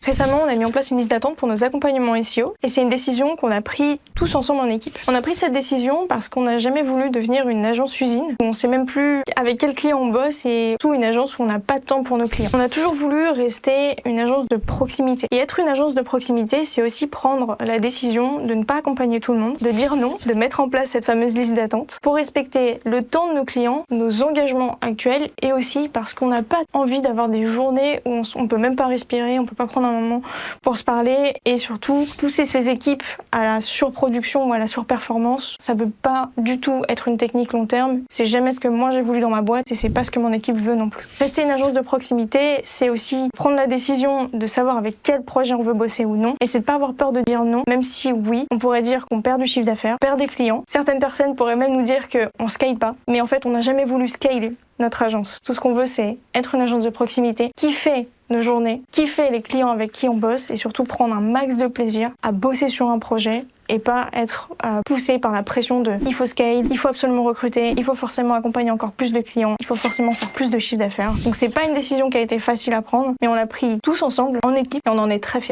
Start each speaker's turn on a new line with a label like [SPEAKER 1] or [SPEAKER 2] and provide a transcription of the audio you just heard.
[SPEAKER 1] Récemment, on a mis en place une liste d'attente pour nos accompagnements SEO et c'est une décision qu'on a prise tous ensemble en équipe. On a pris cette décision parce qu'on n'a jamais voulu devenir une agence usine où on sait même plus avec quel client on bosse et surtout une agence où on n'a pas de temps pour nos clients. On a toujours voulu rester une agence de proximité. Et être une agence de proximité, c'est aussi prendre la décision de ne pas accompagner tout le monde, de dire non, de mettre en place cette fameuse liste d'attente pour respecter le temps de nos clients, nos engagements actuels et aussi parce qu'on n'a pas envie d'avoir des journées où on peut même pas respirer, on peut pas prendre un moment pour se parler et surtout pousser ses équipes à la surproduction ou à la surperformance. Ça peut pas du tout être une technique long terme. C'est jamais ce que moi j'ai voulu dans ma boîte et c'est pas ce que mon équipe veut non plus. Rester une agence de proximité, c'est aussi prendre la décision de savoir avec quel projet on veut bosser ou non et c'est de pas avoir peur de dire non, même si oui, on pourrait dire qu'on perd du chiffre d'affaires, perd des clients. Certaines personnes pourraient même nous dire qu'on scale pas, mais en fait on n'a jamais voulu scaler notre agence. Tout ce qu'on veut, c'est être une agence de proximité qui fait nos journées, kiffer les clients avec qui on bosse et surtout prendre un max de plaisir à bosser sur un projet et pas être poussé par la pression de il faut scale, il faut absolument recruter, il faut forcément accompagner encore plus de clients, il faut forcément faire plus de chiffre d'affaires. Donc c'est pas une décision qui a été facile à prendre, mais on l'a pris tous ensemble en équipe et on en est très fiers.